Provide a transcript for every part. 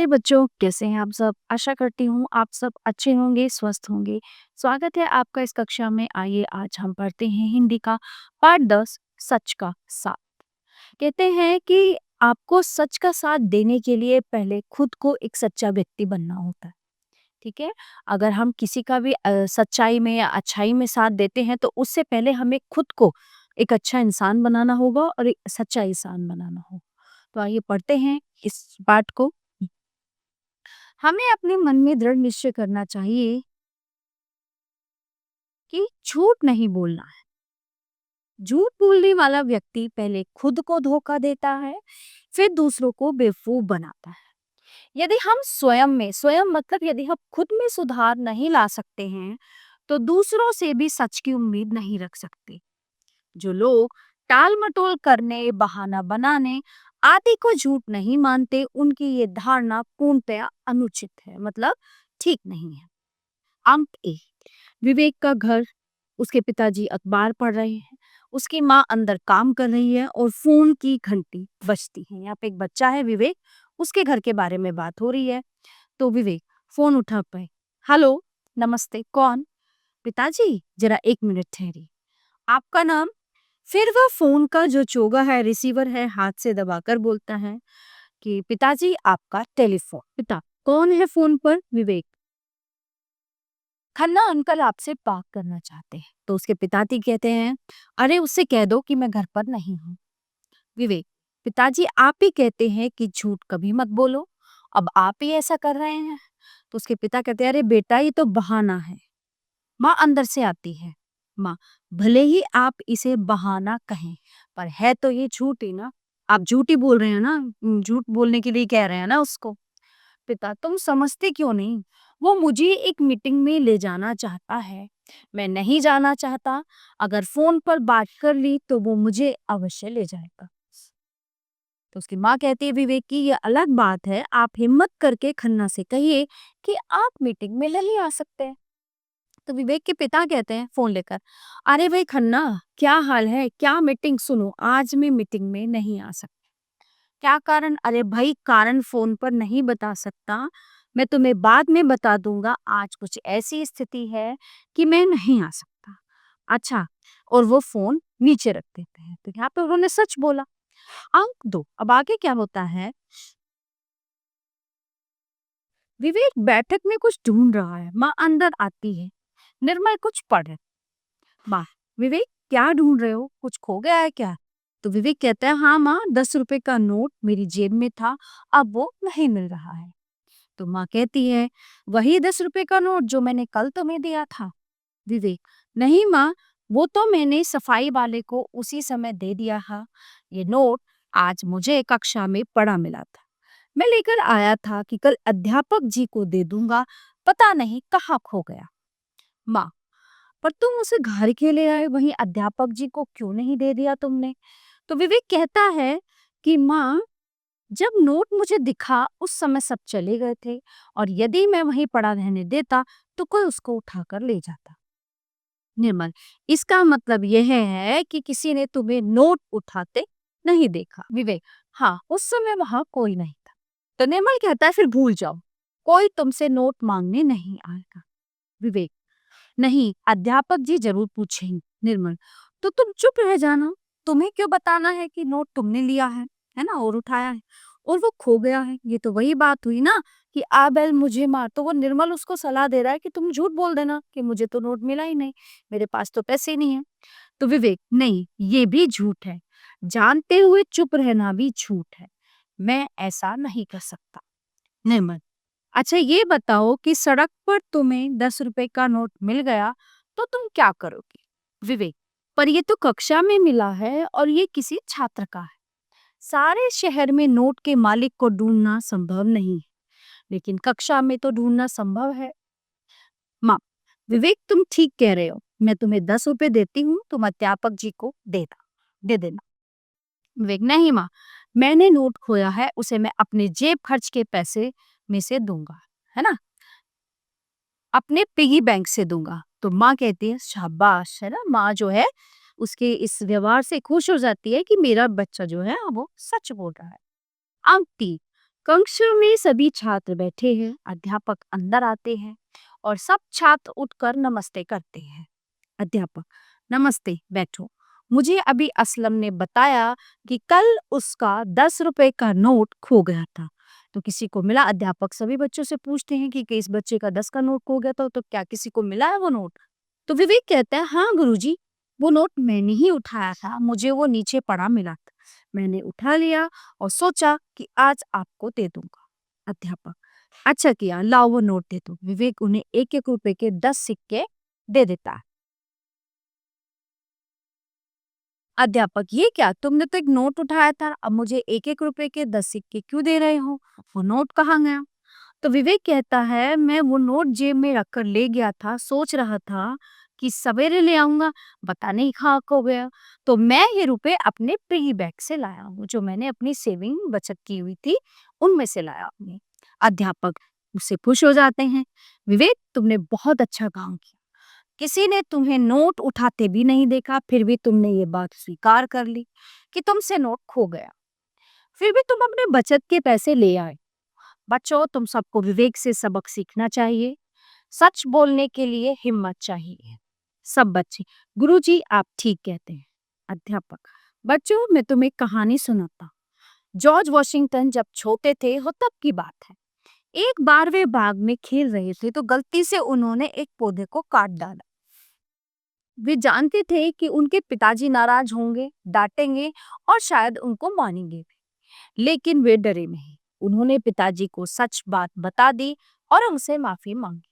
बच्चों, कैसे हैं आप सब? आशा करती हूँ आप सब अच्छे होंगे, स्वस्थ होंगे। स्वागत है आपका इस कक्षा में। आइए आज हम पढ़ते हैं हिंदी का पाठ 10 सच का साथ। कहते हैं कि आपको सच का साथ देने के लिए पहले खुद को एक सच्चा व्यक्ति बनना होता है। ठीक है? अगर हम किसी का भी सच्चाई में या अच्छाई में साथ देते हैं तो उससे पहले हमें खुद को एक अच्छा इंसान बनाना होगा और एक सच्चा इंसान बनाना होगा। तो आइए पढ़ते हैं इस पाठ को। हमें अपने मन में दृढ़ निश्चय करना चाहिए कि झूठ नहीं बोलना है। झूठ बोलने वाला व्यक्ति पहले खुद को धोखा देता है, फिर दूसरों को बेवकूफ बनाता है। यदि हम स्वयं मतलब यदि हम खुद में सुधार नहीं ला सकते हैं, तो दूसरों से भी सच की उम्मीद नहीं रख सकते। जो लोग टाल मटोल करने, बहाना बनाने आदि को झूठ नहीं मानते, उनकी ये धारणा पूर्णतया अनुचित है, मतलब ठीक नहीं है। अंक ए। विवेक का घर। उसके पिताजी अखबार पढ़ रहे हैं, उसकी माँ अंदर काम कर रही है और फोन की घंटी बजती है। यहाँ पे एक बच्चा है विवेक, उसके घर के बारे में बात हो रही है। तो विवेक फोन उठा पाए। हेलो, नमस्ते, कौन? पिताजी, जरा एक मिनट ठहरिए। आपका नाम? फिर वह फोन का जो चोगा है, रिसीवर है, हाथ से दबाकर बोलता है कि पिताजी आपका टेलीफोन। पिता, कौन है फोन पर? विवेक, खन्ना अंकल आपसे बात करना चाहते हैं। तो उसके पिताजी कहते हैं, अरे उससे कह दो कि मैं घर पर नहीं हूँ। विवेक, पिताजी आप ही कहते हैं कि झूठ कभी मत बोलो, अब आप ही ऐसा कर रहे हैं। तो उसके पिता कहते हैं, अरे बेटा ये तो बहाना है। माँ अंदर से आती है। माँ, भले ही आप इसे बहाना कहें, पर है तो ये झूठ ही ना। आप झूठ ही बोल रहे हैं ना, झूठ बोलने के लिए कह रहे हैं ना उसको। पिता, तुम समझते क्यों नहीं? वो मुझे एक मीटिंग में ले जाना चाहता है, मैं नहीं जाना चाहता। अगर फोन पर बात कर ली तो वो मुझे अवश्य ले जाएगा। तो उसकी माँ कहती है, विवेक की ये अलग बात है, आप हिम्मत करके खन्ना से कहिए कि आप मीटिंग में नहीं आ सकते हैं। तो विवेक के पिता कहते हैं फोन लेकर, अरे भाई खन्ना, क्या हाल है, क्या मीटिंग? सुनो, आज मैं मीटिंग में नहीं आ सकता। क्या कारण? अरे भाई, कारण फोन पर नहीं बता सकता, मैं तुम्हें बाद में बता दूंगा। आज कुछ ऐसी स्थिति है कि मैं नहीं आ सकता। अच्छा, और वो फोन नीचे रख देते हैं। तो यहाँ पे उन्होंने सच बोला। अंक 2। अब आगे क्या होता है? विवेक बैठक में कुछ ढूंढ रहा है, माँ अंदर आती है। निर्मल कुछ पढ़ रहे। माँ, विवेक क्या ढूंढ रहे हो, कुछ खो गया है क्या? तो विवेक कहता है, हाँ माँ, 10 रुपए का नोट मेरी जेब में था, अब वो नहीं मिल रहा है। तो माँ कहती है, वही 10 रुपए का नोट जो मैंने कल तुम्हें दिया था? विवेक, नहीं माँ, वो तो मैंने सफाई वाले को उसी समय दे दिया था। ये नोट आज मुझे कक्षा में पड़ा मिला था, मैं लेकर आया था कि कल अध्यापक जी को दे दूंगा, पता नहीं कहाँ खो गया। माँ, पर तुम उसे घर के ले आए, वहीं अध्यापक जी को क्यों नहीं दे दिया तुमने? तो विवेक कहता है कि माँ, जब नोट मुझे दिखा उस समय सब चले गए थे, और यदि मैं वहीं पड़ा रहने देता तो कोई उसको उठाकर ले जाता। निर्मल, इसका मतलब यह है कि किसी ने तुम्हें नोट उठाते नहीं देखा। विवेक, हाँ, उस समय वहां कोई नहीं था। तो निर्मल कहता है, फिर भूल जाओ, कोई तुमसे नोट मांगने नहीं आएगा। विवेक, नहीं, अध्यापक जी जरूर पूछेंगे। निर्मल, तो तुम चुप रह जाना, तुम्हें क्यों बताना है कि नोट तुमने लिया है ना, और उठाया है, और वो खो गया है। ये तो वही बात हुई ना कि आ बैल मुझे मार। तो वो निर्मल उसको सलाह दे रहा है कि तुम झूठ बोल देना कि मुझे तो नोट मिला ही नहीं, मेरे पास तो पैसे नहीं है। तो विवेक, नहीं, ये भी झूठ है, जानते हुए चुप रहना भी झूठ है, मैं ऐसा नहीं कर सकता। निर्मल, अच्छा ये बताओ कि सड़क पर तुम्हें 10 रुपए का नोट मिल गया तो तुम क्या करोगे? विवेक, पर ये तो कक्षा में मिला है और ये किसी छात्र का है, सारे शहर में नोट के मालिक को ढूंढना संभव नहीं है, लेकिन कक्षा में तो ढूंढना संभव है। माँ, विवेक तुम ठीक कह रहे हो, मैं तुम्हें 10 रुपए देती हूँ, तुम अध्यापक जी को दे देना। विवेक, नहीं माँ, मैंने नोट खोया है, उसे मैं अपने जेब खर्च के पैसे में से दूंगा, है ना, अपने पिगी बैंक से दूंगा। तो माँ कहती है, शाबाश, है ना, माँ जो है उसके इस व्यवहार से खुश हो जाती है कि मेरा बच्चा जो है वो सच बोल रहा है। अंक 3। कक्षा में सभी छात्र बैठे हैं। अध्यापक अंदर आते हैं और सब छात्र उठकर नमस्ते करते हैं। अध्यापक, नमस्ते, बैठो। मुझे अभी असलम ने बताया कि कल उसका 10 रुपए का नोट खो गया था। तो किसी को मिला? अध्यापक सभी बच्चों से पूछते हैं कि इस बच्चे का 10 का नोट खो गया था, तो क्या किसी को मिला है वो नोट? तो विवेक कहता है, हाँ गुरुजी, वो नोट मैंने ही उठाया था, मुझे वो नीचे पड़ा मिला था। मैंने उठा लिया और सोचा कि आज आपको दे दूंगा। अध्यापक, अच्छा किया, लाओ वो नोट दे दो। विवेक उन्हें 1-1 रुपए के 10 सिक्के दे देता है। अध्यापक, ये क्या, तुमने तो एक नोट उठाया था, अब मुझे 1-1 रुपए के 10 सिक्के क्यों दे रहे हो? वो नोट कहाँ गया? तो विवेक कहता है, मैं वो नोट जेब में रखकर ले गया था, सोच रहा था कि सवेरे ले आऊंगा, पता नहीं कहाँ खो गया। तो मैं ये रुपए अपने पिगी बैग से लाया हूँ, जो मैंने अपनी सेविंग बचत की हुई थी, उनमें से लाया हूँ। अध्यापक उससे खुश हो जाते हैं। विवेक, तुमने बहुत अच्छा काम किया। किसी ने तुम्हें नोट उठाते भी नहीं देखा, फिर भी तुमने ये बात स्वीकार कर ली कि तुमसे नोट खो गया। फिर भी तुम अपने बचत के पैसे ले आए। बच्चों, तुम सबको विवेक से सबक सीखना चाहिए। सच बोलने के लिए हिम्मत चाहिए। सब बच्चे, गुरुजी आप ठीक कहते हैं। अध्यापक, बच्चों मैं तुम्हें एक कहानी सुनाता हूँ। जॉर्ज वॉशिंगटन जब छोटे थे हो तब की बात है। एक बार वे बाग में खेल रहे थे तो गलती से उन्होंने एक पौधे को काट डाला। वे जानते थे कि उनके पिताजी नाराज होंगे, डांटेंगे और शायद उनको मानेंगे भी। लेकिन वे डरे नहीं। उन्होंने पिताजी को सच बात बता दी और उनसे माफी मांगी।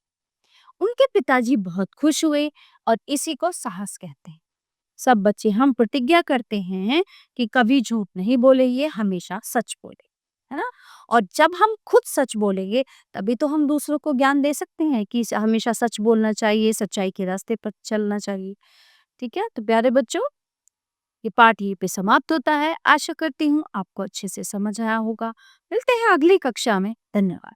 उनके पिताजी बहुत खुश हुए और इसी को साहस कहते हैं। सब बच्चे, हम प्रतिज्ञा करते हैं कि कभी झूठ नहीं बोलेंगे, हमेशा सच बोलेंगे, है ना? और जब हम खुद सच बोलेंगे तभी तो हम दूसरों को ज्ञान दे सकते हैं कि हमेशा सच बोलना चाहिए, सच्चाई के रास्ते पर चलना चाहिए। ठीक है, तो प्यारे बच्चों, ये पाठ यहीं पे समाप्त होता है। आशा करती हूँ आपको अच्छे से समझ आया होगा। मिलते हैं अगली कक्षा में। धन्यवाद।